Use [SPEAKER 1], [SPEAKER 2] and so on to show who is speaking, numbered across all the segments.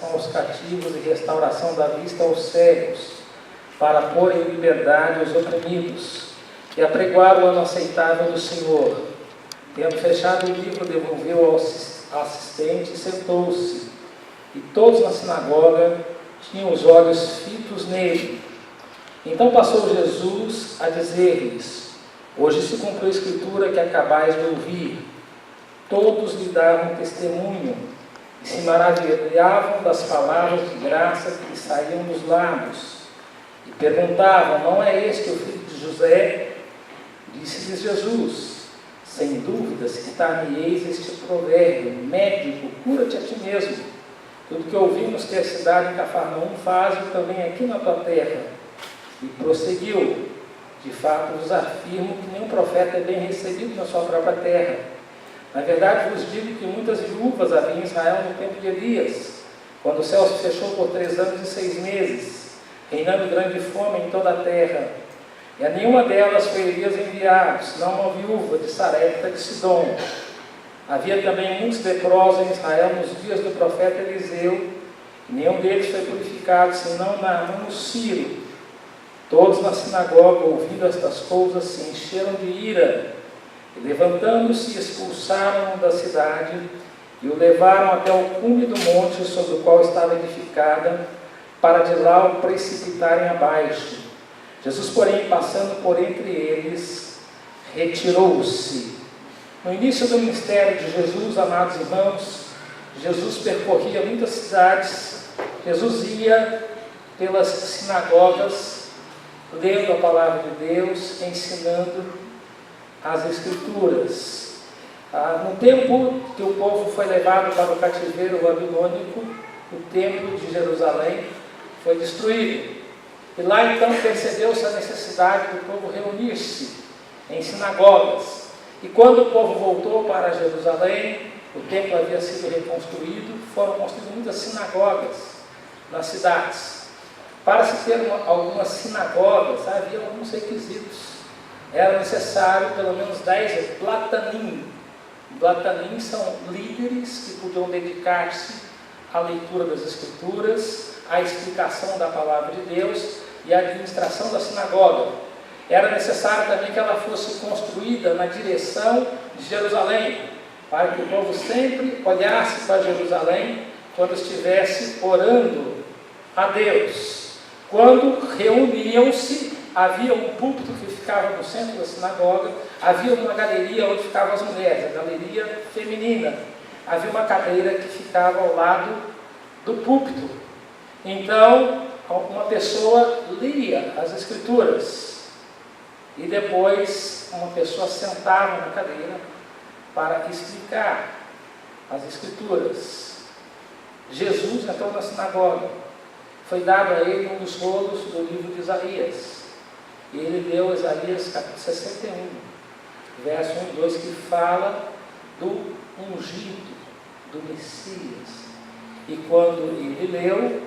[SPEAKER 1] aos cativos e restauração da vista aos cegos, para pôr em liberdade os oprimidos, e apregoar o ano aceitável do Senhor. Tendo fechado o livro, devolveu ao assistente e sentou-se. E todos na sinagoga tinham os olhos fitos nele. Então passou Jesus a dizer-lhes: hoje se cumpriu a escritura que acabais de ouvir. Todos lhe davam testemunho e se maravilhavam das palavras de graça que lhe saíam dos lábios. E perguntavam: não é este o filho de José? Disse-lhes Jesus: sem dúvida citar-me-eis este provérbio: médico, cura-te a ti mesmo. Tudo que ouvimos que a cidade em Cafarnaum faz também aqui na tua terra. E prosseguiu: de fato vos afirmo que nenhum profeta é bem recebido na sua própria terra. Na verdade vos digo que muitas viúvas havia em Israel no tempo de Elias, quando o céu se fechou por 3 anos e 6 meses, reinando grande fome em toda a terra. E a nenhuma delas foi Elias enviado, senão uma viúva de Sarepta de Sidom. Havia também muitos leprosos em Israel nos dias do profeta Eliseu, e nenhum deles foi purificado, senão Naamã o Sírio. Todos na sinagoga, ouvindo estas coisas, se encheram de ira, e levantando-se, expulsaram-no da cidade, e o levaram até o cume do monte sobre o qual estava edificada, para de lá o precipitarem abaixo. Jesus, porém, passando por entre eles, retirou-se. No início do ministério de Jesus, amados irmãos, Jesus percorria muitas cidades. Jesus ia pelas sinagogas, lendo a palavra de Deus, ensinando as Escrituras. No tempo que o povo foi levado para o cativeiro babilônico, o templo de Jerusalém foi destruído. E lá então percebeu-se a necessidade do povo reunir-se em sinagogas. E quando o povo voltou para Jerusalém, o templo havia sido reconstruído, foram construídas muitas sinagogas nas cidades. Para se ter algumas sinagogas, havia alguns requisitos. Era necessário pelo menos 10 platanim. Platanim são líderes que podiam dedicar-se à leitura das Escrituras, à explicação da palavra de Deus e à administração da sinagoga. Era necessário também que ela fosse construída na direção de Jerusalém, para que o povo sempre olhasse para Jerusalém quando estivesse orando a Deus. Quando reuniam-se, havia um púlpito que ficava no centro da sinagoga, havia uma galeria onde ficavam as mulheres, a galeria feminina. Havia uma cadeira que ficava ao lado do púlpito. Então, uma pessoa lia as Escrituras. E depois uma pessoa sentava na cadeira para explicar as Escrituras. Jesus entrou na sinagoga. Foi dado a ele um dos rolos do livro de Isaías. E ele leu Isaías capítulo 61, verso 1 e 2, que fala do ungido, do Messias. E quando ele leu,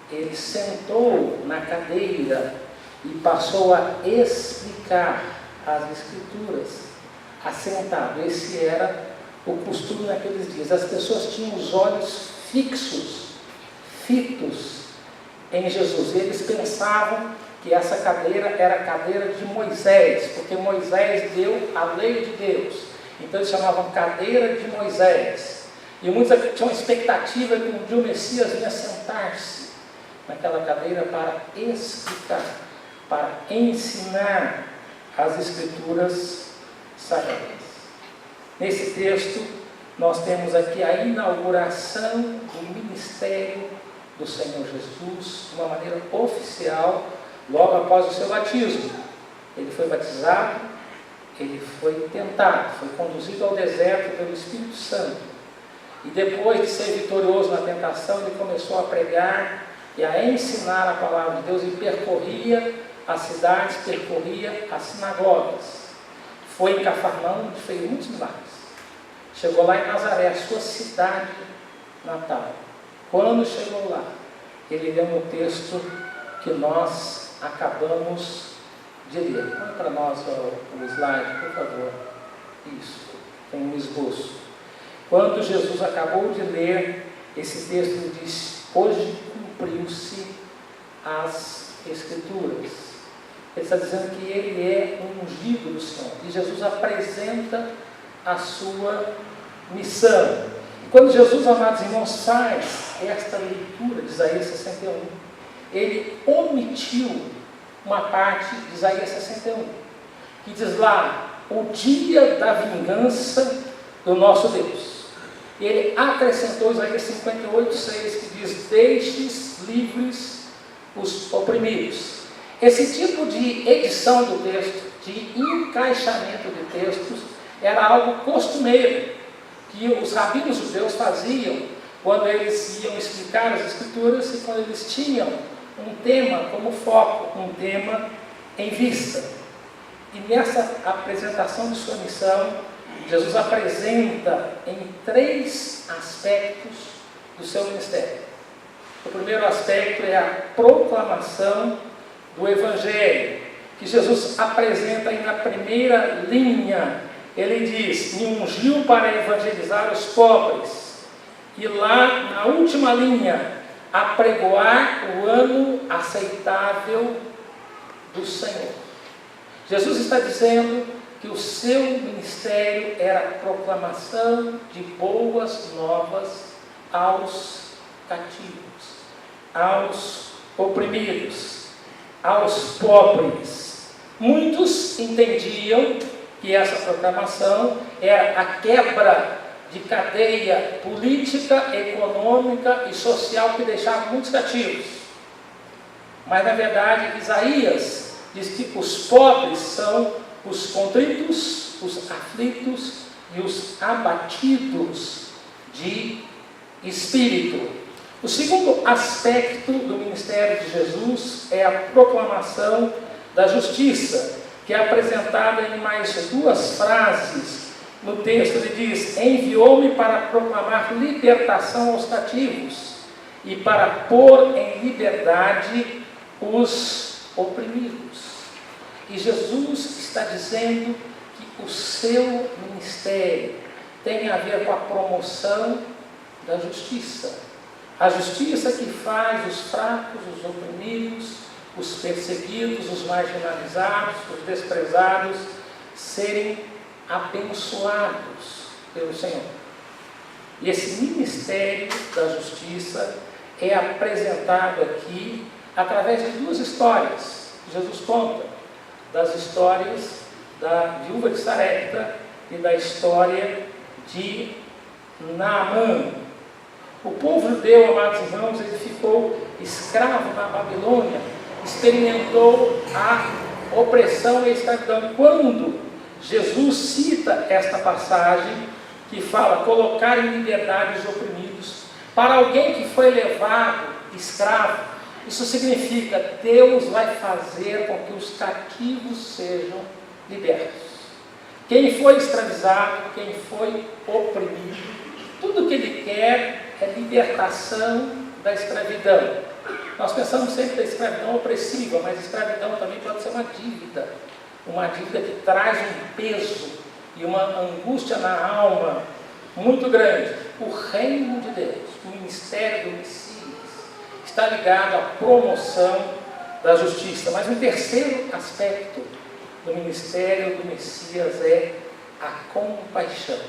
[SPEAKER 1] ele sentou na cadeira e passou a explicar as Escrituras, assentado. Esse era o costume naqueles dias. As pessoas tinham os olhos fitos em Jesus. E eles pensavam que essa cadeira era a cadeira de Moisés, porque Moisés deu a lei de Deus. Então eles chamavam cadeira de Moisés. E muitos tinham expectativa que um dia o Messias vinha sentar-se naquela cadeira para explicar, para ensinar as Escrituras sagradas. Nesse texto, nós temos aqui a inauguração do ministério do Senhor Jesus, de uma maneira oficial, logo após o seu batismo. Ele foi batizado, ele foi tentado, foi conduzido ao deserto pelo Espírito Santo. E depois de ser vitorioso na tentação, ele começou a pregar e a ensinar a palavra de Deus, e percorria as cidades, percorria as sinagogas. Foi em Cafarnaum, onde fez muitos milagres. Chegou lá em Nazaré, a sua cidade natal. Quando chegou lá, ele leu no texto que nós acabamos de ler. Põe para nós o slide, por favor. Isso, tem um esboço. Quando Jesus acabou de ler esse texto diz: hoje cumpriu-se as Escrituras. Ele está dizendo que ele é um ungido do Senhor. E Jesus apresenta a sua missão. E quando Jesus, amados irmãos, faz esta leitura de Isaías 61, ele omitiu uma parte de Isaías 61, que diz lá: o dia da vingança do nosso Deus. E ele acrescentou Isaías 58:6, que diz: deixes livres os oprimidos. Esse tipo de edição do texto, de encaixamento de textos, era algo costumeiro, que os rabinos judeus faziam quando eles iam explicar as Escrituras e quando eles tinham um tema como foco, um tema em vista. E nessa apresentação de sua missão, Jesus apresenta em 3 aspectos do seu ministério. O primeiro aspecto é a proclamação do Evangelho, que Jesus apresenta aí na primeira linha. Ele diz: me ungiu para evangelizar os pobres. E lá na última linha: apregoar o ano aceitável do Senhor. Jesus está dizendo que o seu ministério era a proclamação de boas novas aos cativos, aos oprimidos, aos pobres. Muitos entendiam que essa proclamação era a quebra de cadeia política, econômica e social que deixava muitos cativos. Mas na verdade Isaías diz que os pobres são os contritos, os aflitos e os abatidos de espírito. O segundo aspecto do ministério de Jesus é a proclamação da justiça, que é apresentada em mais 2 frases. No texto ele diz: enviou-me para proclamar libertação aos cativos e para pôr em liberdade os oprimidos. E Jesus está dizendo que o seu ministério tem a ver com a promoção da justiça. A justiça que faz os fracos, os oprimidos, os perseguidos, os marginalizados, os desprezados serem abençoados pelo Senhor. E esse ministério da justiça é apresentado aqui através de 2 histórias que Jesus conta: das histórias da viúva de Sarepta e da história de Naamã. O povo judeu, amados irmãos, ele ficou escravo na Babilônia, experimentou a opressão e a escravidão. Quando Jesus cita esta passagem que fala colocar em liberdade os oprimidos, para alguém que foi levado escravo, isso significa Deus vai fazer com que os cativos sejam libertos. Quem foi escravizado, quem foi oprimido, tudo que ele quer é libertação da escravidão. Nós pensamos sempre da escravidão opressiva, mas a escravidão também pode ser uma dívida que traz um peso e uma angústia na alma muito grande. O reino de Deus, o ministério do Messias, está ligado à promoção da justiça. Mas um terceiro aspecto do ministério do Messias é a compaixão,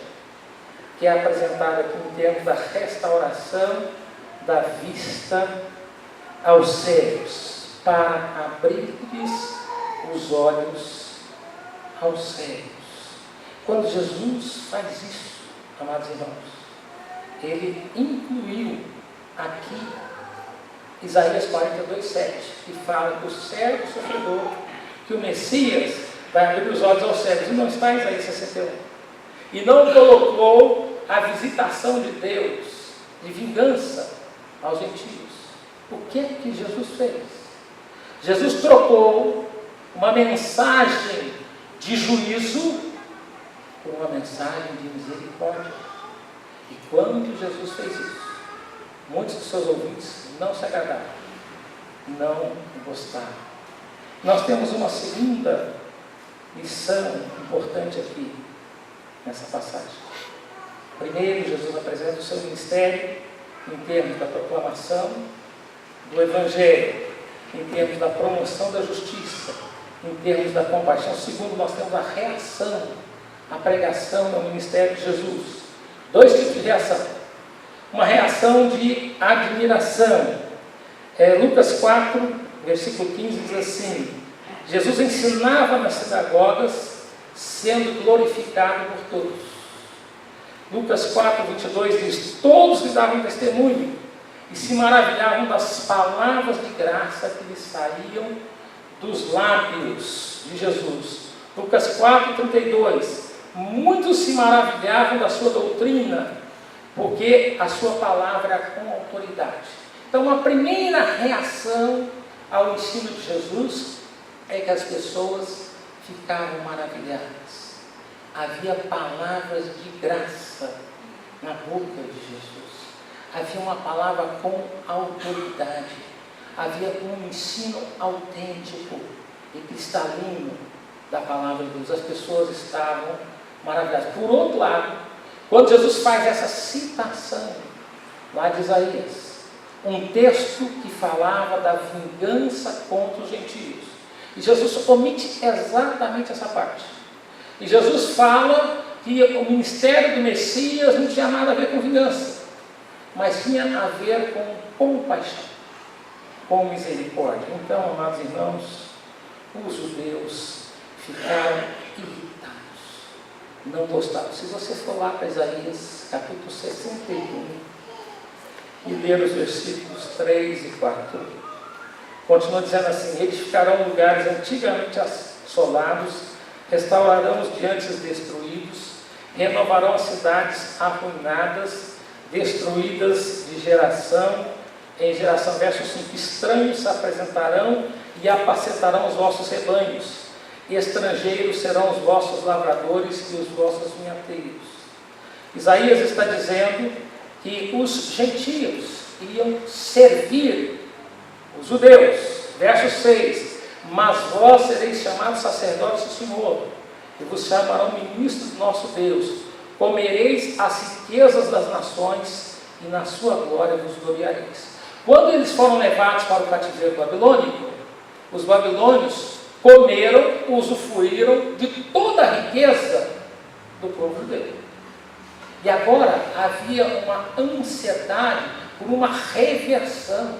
[SPEAKER 1] que é apresentado aqui em termos da restauração da vista aos cegos, para abrir-lhes os olhos aos cegos. Quando Jesus faz isso, amados irmãos, ele incluiu aqui Isaías 42:7, que fala do servo sofredor, que o Messias vai abrir os olhos aos cegos. E não está em Isaías 61. E não colocou a visitação de Deus, de vingança aos gentios. O que é que Jesus fez? Jesus trocou uma mensagem de juízo por uma mensagem de misericórdia. E quando Jesus fez isso, muitos de seus ouvintes não se agradaram, não gostaram. Nós temos uma segunda lição importante aqui nessa passagem. Primeiro, Jesus apresenta o seu ministério em termos da proclamação do Evangelho, em termos da promoção da justiça, em termos da compaixão. Segundo, nós temos a reação à pregação no ministério de Jesus. Dois tipos de reação. Uma reação de admiração. Lucas 4, versículo 15 diz assim: Jesus ensinava nas sinagogas, sendo glorificado por todos. Lucas 4, 22 diz: todos lhe davam testemunho e se maravilhavam das palavras de graça que lhes saíam dos lábios de Jesus. Lucas 4, 32: muitos se maravilhavam da sua doutrina, porque a sua palavra era com autoridade. Então, a primeira reação ao ensino de Jesus é que as pessoas ficavam maravilhadas. Havia palavras de graça na boca de Jesus. Havia uma palavra com autoridade. Havia um ensino autêntico e cristalino da palavra de Deus. As pessoas estavam maravilhadas. Por outro lado, quando Jesus faz essa citação lá de Isaías, um texto que falava da vingança contra os gentios, e Jesus omite exatamente essa parte. E Jesus fala que o ministério do Messias não tinha nada a ver com vingança, mas tinha a ver com compaixão, com misericórdia. Então, amados irmãos, os judeus ficaram irritados, não gostavam. Se você for lá para Isaías, capítulo 61, e ler os versículos 3 e 4, continua dizendo assim: edificarão lugares antigamente assolados, restaurarão os diantes destruídos, renovarão as cidades arruinadas, destruídas de geração em geração. Verso 5: estranhos se apresentarão e apacentarão os vossos rebanhos, estrangeiros serão os vossos lavradores e os vossos vinhateiros. Isaías está dizendo que os gentios iam servir os judeus. Verso 6: mas vós sereis chamados sacerdotes do Senhor, e vos chamarão ministros do nosso Deus. Comereis as riquezas das nações, e na sua glória vos gloriareis. Quando eles foram levados para o cativeiro babilônico, os babilônios comeram, usufruíram de toda a riqueza do povo judeu. E agora havia uma ansiedade por uma reversão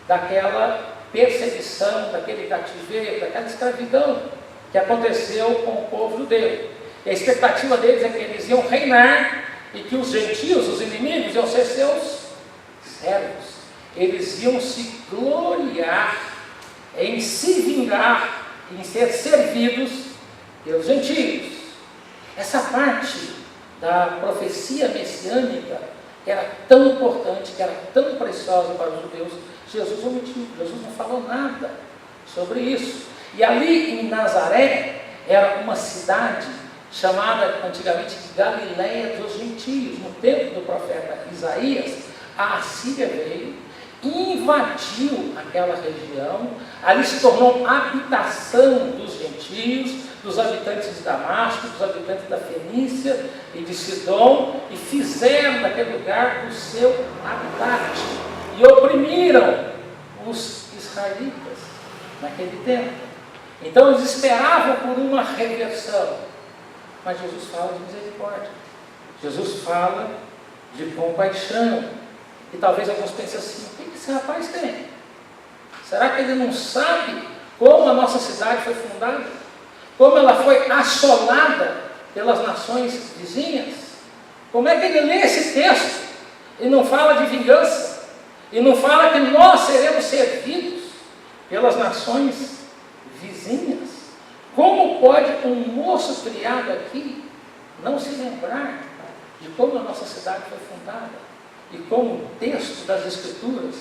[SPEAKER 1] daquela perseguição, daquele cativeiro, daquela escravidão que aconteceu com o povo judeu. E a expectativa deles é que eles iam reinar e que os gentios, os inimigos, iam ser seus servos. Eles iam se gloriar em se vingar, em ser servidos pelos gentios. Essa parte da profecia messiânica, que era tão importante, que era tão preciosa para os judeus, Jesus omitiu. Jesus não falou nada sobre isso. E ali em Nazaré, era uma cidade chamada antigamente de Galiléia dos gentios. No tempo do profeta Isaías, a Assíria veio, invadiu aquela região, ali se tornou habitação dos gentios, dos habitantes de Damasco, dos habitantes da Fenícia e de Sidom, e fizeram daquele lugar o seu habitat, e oprimiram os israelitas naquele tempo. Então eles esperavam por uma reversão, mas Jesus fala de misericórdia, Jesus fala de compaixão. E talvez alguns pensem assim: o que esse rapaz tem? Será que ele não sabe como a nossa cidade foi fundada? Como ela foi assolada pelas nações vizinhas? Como é que ele lê esse texto e não fala de vingança? E não fala que nós seremos servidos pelas nações vizinhas? Como pode um moço criado aqui não se lembrar de como a nossa cidade foi fundada? E como o texto das Escrituras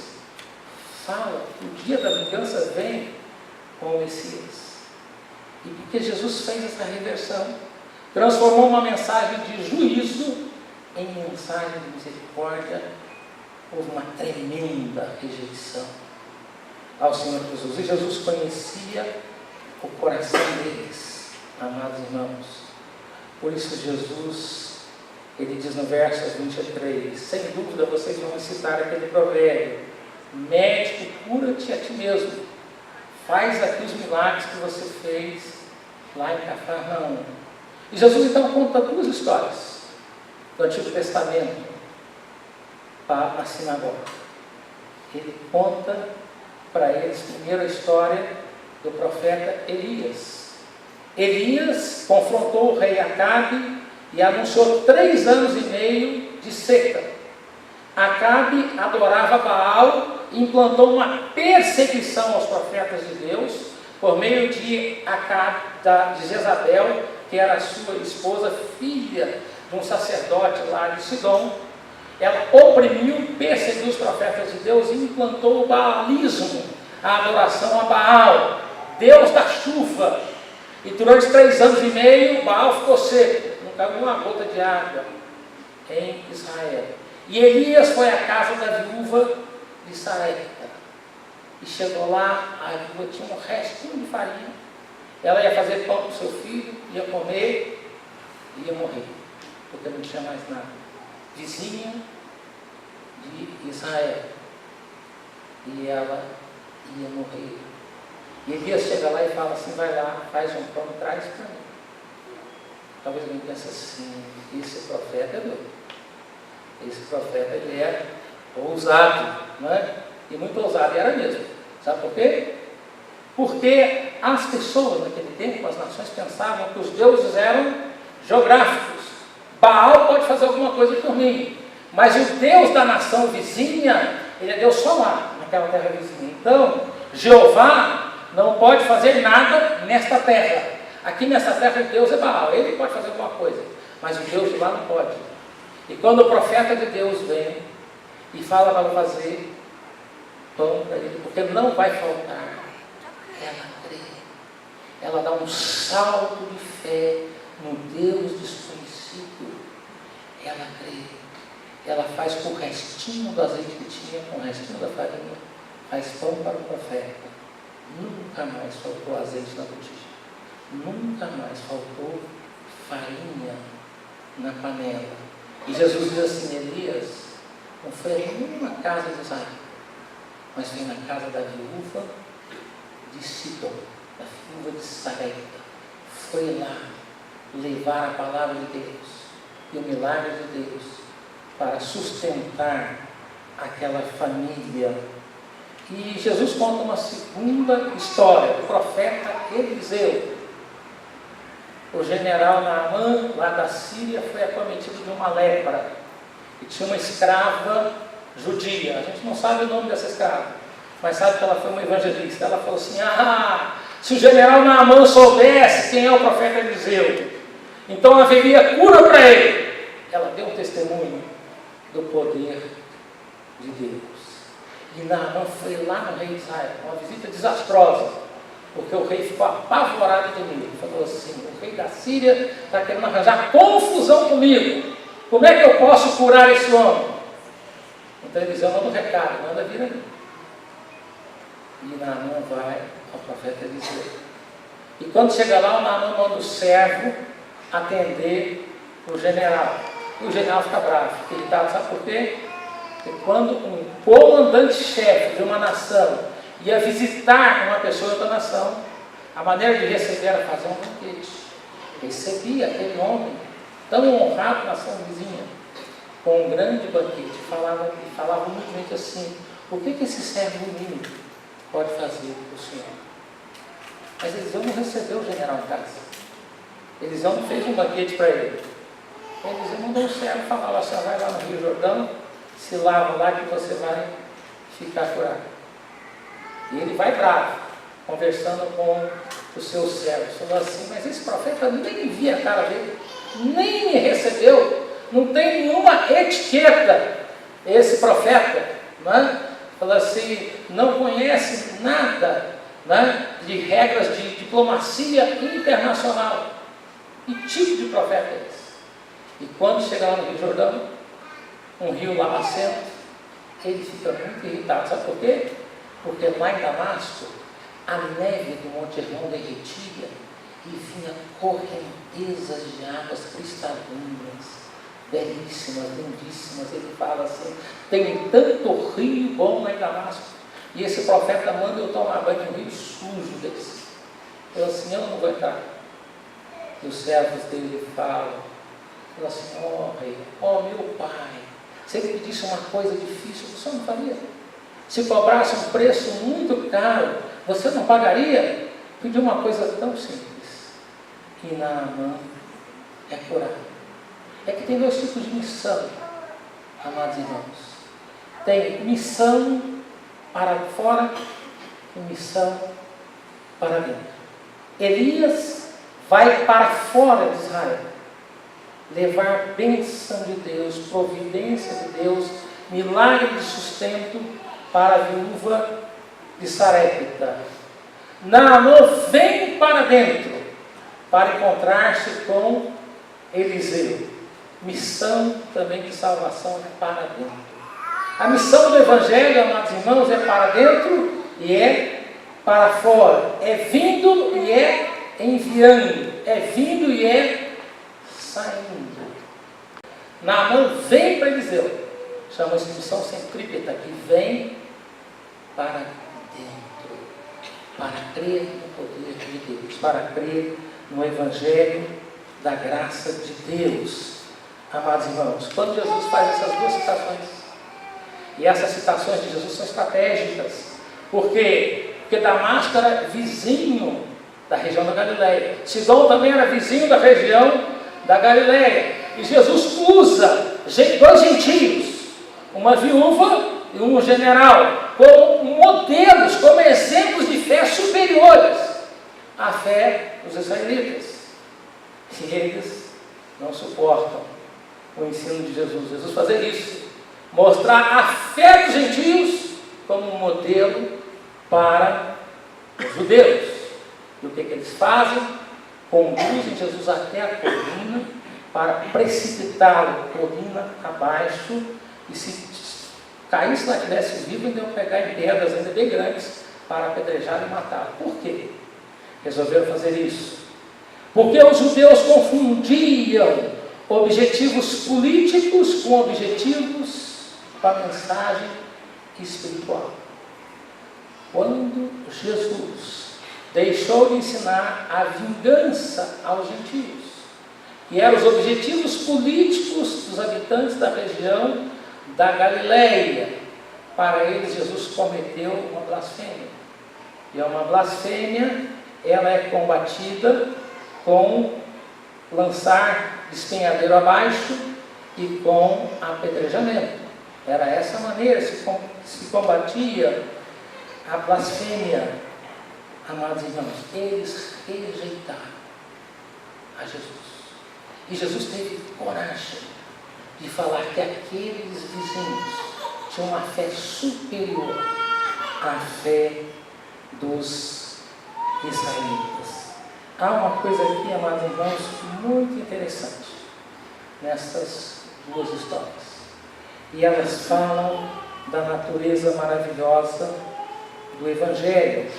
[SPEAKER 1] fala que o dia da vingança vem com o Messias. E porque Jesus fez essa reversão, transformou uma mensagem de juízo em mensagem de misericórdia, houve uma tremenda rejeição ao Senhor Jesus. E Jesus conhecia o coração deles, amados irmãos. Por isso Jesus Ele diz no verso 23, sem dúvida vocês vão citar aquele provérbio: médico, cura-te a ti mesmo, faz aqui os milagres que você fez lá em Cafarnaum. E Jesus então conta duas histórias do Antigo Testamento para a sinagoga. Ele conta para eles primeiro a história do profeta Elias. Elias confrontou o rei Acabe e anunciou 3 anos e meio de seca. Acabe adorava Baal e implantou uma perseguição aos profetas de Deus por meio de Jezabel, que era sua esposa, filha de um sacerdote lá de Sidom. Ela oprimiu, perseguiu os profetas de Deus e implantou o baalismo, a adoração a Baal, Deus da chuva. E durante 3 anos e meio, Baal ficou seco, não caiu uma gota de água em Israel. E Elias foi à casa da viúva de Sarepta. E chegou lá, a viúva tinha um restinho de farinha. Ela ia fazer pão para o seu filho, ia comer e ia morrer, porque não tinha mais nada. Vizinha de Israel. E ela ia morrer. E Elias chega lá e fala assim: vai lá, faz um pão e traz para mim. Talvez alguém pense assim: esse profeta é doido. Esse profeta, ele é ousado, não é? E muito ousado, e era mesmo. Sabe por quê? Porque as pessoas naquele tempo, as nações, pensavam que os deuses eram geográficos. Baal pode fazer alguma coisa por mim, mas o Deus da nação vizinha, ele é Deus solar, naquela terra vizinha. Então, Jeová não pode fazer nada nesta terra. Aqui nessa terra o Deus é Baal, ele pode fazer alguma coisa, mas o Deus de lá não pode. E quando o profeta de Deus vem e fala para fazer pão para ele, porque não vai faltar, ela crê. Ela dá um salto de fé no Deus desconhecido. Ela crê. Ela faz com o restinho do azeite que tinha, com o restinho da farinha, faz pão para o profeta. Nunca mais faltou azeite na botija. Nunca mais faltou farinha na panela. E Jesus diz assim: Elias não foi em nenhuma casa de Israel, mas foi na casa da viúva de Sidom, da viúva de Sarepta. Foi lá levar a palavra de Deus e o milagre de Deus para sustentar aquela família. E Jesus conta uma segunda história do profeta Eliseu. O general Naamã, lá da Síria, foi acometido de uma lepra. E tinha uma escrava judia. A gente não sabe o nome dessa escrava, mas sabe que ela foi uma evangelista. Ela falou assim: se o general Naamã soubesse quem é o profeta Eliseu, então haveria cura para ele. Ela deu um testemunho do poder de Deus. E Naamã foi lá no rei de Israel, uma visita desastrosa, porque o rei ficou apavorado de mim. Ele falou assim: o rei da Síria está querendo arranjar confusão comigo. Como é que eu posso curar esse homem? Então Eliseu manda um recado: manda vir aqui. E Naamã vai ao profeta Eliseu. E quando chega lá, o Naamã manda o servo atender o general. E o general fica bravo, fica irritado. Sabe por quê? Porque quando um comandante-chefe de uma nação ia visitar uma pessoa de outra nação, a maneira de receber era fazer um banquete. Recebia aquele homem tão honrado na nação vizinha com um grande banquete. Falava muito assim: o que esse servo humilde pode fazer para o senhor? Mas Eliseu não recebeu o general em casa. Eliseu não fez um banquete para ele. Eliseu mandou um servo falar: você vai lá no Rio Jordão, se lava lá que você vai ficar curado. E ele vai bravo, conversando com os seus servos. Falou assim: mas esse profeta nem via a cara dele, nem me recebeu, não tem nenhuma etiqueta esse profeta, não é? Falou assim: não conhece nada, né, de regras de diplomacia internacional. Que tipo de profeta é esse? E quando chega lá no Rio Jordão, um rio lamacento, ele fica muito irritado. Sabe por quê? Porque lá em Damasco, a neve do Monte Hermon derretia e vinha correntezas de águas cristalinas belíssimas, lindíssimas. Ele fala assim: tem tanto rio bom lá em Damasco, e esse profeta manda eu tomar banho no rio sujo desse. Eu assim, eu não vou entrar. E os servos dele falam assim: ó rei, ó meu pai, se ele pedisse uma coisa difícil, você não faria? Se cobrasse um preço muito caro, você não pagaria? Pediu uma coisa tão simples. E Naamã é curado. É que tem dois tipos de missão, amados irmãos. Tem missão para fora e missão para dentro. Elias vai para fora de Israel, levar bênção de Deus, providência de Deus, milagre de sustento para a viúva de Sarepta. Naamã vem para dentro para encontrar-se com Eliseu. Missão também de salvação é para dentro. A missão do Evangelho, amados irmãos, é para dentro e é para fora. É vindo e é enviando. É vindo e é saindo. Naamã vem para Eliseu. Chama-se missão centrípeta, que vem para dentro, para crer no poder de Deus, para crer no Evangelho da graça de Deus. Amados irmãos, quando Jesus faz essas duas citações, e essas citações de Jesus são estratégicas, por quê? Porque Damasco era vizinho da região da Galileia, Sidom também era vizinho da região da Galileia, e Jesus usa dois gentios, uma viúva e um general, como modelos, como exemplos de fé superiores à fé dos israelitas. E eles não suportam o ensino de Jesus. Jesus fazer isso, mostrar a fé dos gentios como um modelo para os judeus. E o que eles fazem? Conduzem Jesus até a colina para precipitá-lo colina abaixo, e se caísse lá, tivesse vivo, ainda iam pegar em pedras ainda bem grandes para apedrejar e matar. Por quê? Resolveram fazer isso porque os judeus confundiam objetivos políticos com objetivos com a mensagem espiritual. Quando Jesus deixou de ensinar a vingança aos gentios, que eram os objetivos políticos dos habitantes da região da Galileia, para eles Jesus cometeu uma blasfêmia. E uma blasfêmia, ela é combatida com lançar despenhadeiro abaixo e com apedrejamento. Era essa maneira que se combatia a blasfêmia. Amados irmãos, eles rejeitaram a Jesus. E Jesus teve coragem de falar que aqueles vizinhos tinham uma fé superior à fé dos israelitas. Há uma coisa aqui, amados irmãos, muito interessante nessas duas histórias. E elas falam da natureza maravilhosa do Evangelho,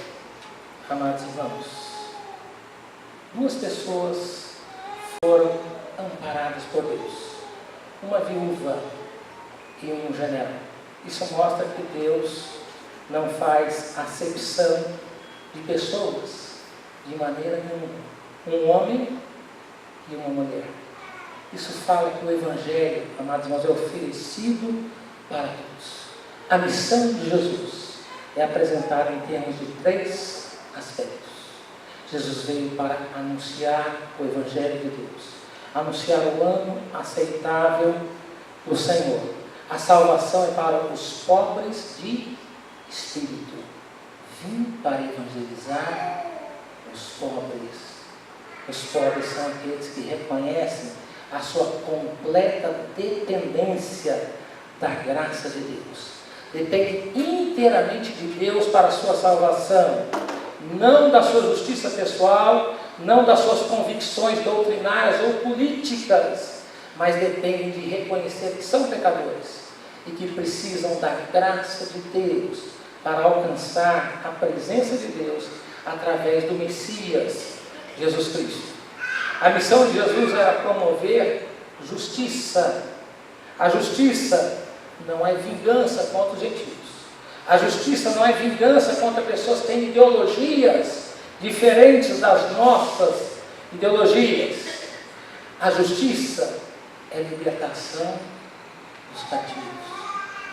[SPEAKER 1] amados irmãos. Duas pessoas foram amparadas por Deus, uma viúva e um general. Isso mostra que Deus não faz acepção de pessoas de maneira nenhuma, um homem e uma mulher. Isso fala que o Evangelho, amados irmãos, é oferecido para todos. A missão de Jesus é apresentada em termos de três aspectos. Jesus veio para anunciar o Evangelho de Deus, anunciar o ano aceitável do Senhor. A salvação é para os pobres de espírito. Vim para evangelizar os pobres. Os pobres são aqueles que reconhecem a sua completa dependência da graça de Deus. Depende inteiramente de Deus para a sua salvação, não da sua justiça pessoal, não das suas convicções doutrinárias ou políticas, mas dependem de reconhecer que são pecadores e que precisam da graça de Deus para alcançar a presença de Deus através do Messias, Jesus Cristo. A missão de Jesus era promover justiça. A justiça não é vingança contra os gentios. A justiça não é vingança contra pessoas que têm ideologias diferentes das nossas ideologias. A justiça é libertação dos cativos,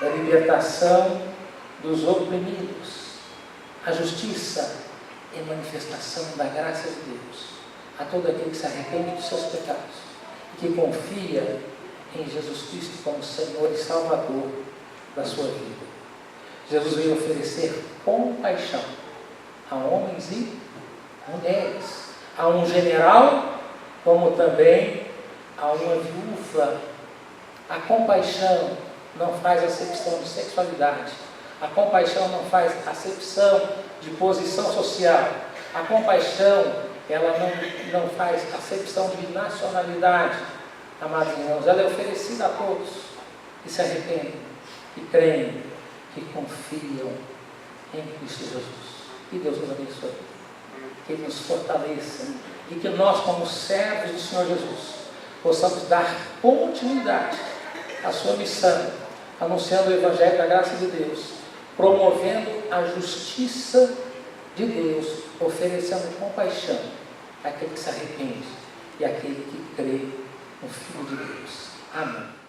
[SPEAKER 1] é libertação dos oprimidos. A justiça é manifestação da graça de Deus a todo aquele que se arrepende dos seus pecados e que confia em Jesus Cristo como Senhor e Salvador da sua vida. Jesus veio oferecer compaixão a homens e mulheres, a um general, como também a uma viúva. A compaixão não faz acepção de sexualidade. A compaixão não faz acepção de posição social. A compaixão, ela não faz acepção de nacionalidade. Amados irmãos, ela é oferecida a todos que se arrependem, que creem, que confiam em Cristo Jesus. Que Deus nos abençoe, que Ele nos fortaleça e que nós, como servos do Senhor Jesus, possamos dar continuidade à sua missão, anunciando o Evangelho da graça de Deus, promovendo a justiça de Deus, oferecendo compaixão àquele que se arrepende e àquele que crê no Filho de Deus. Amém.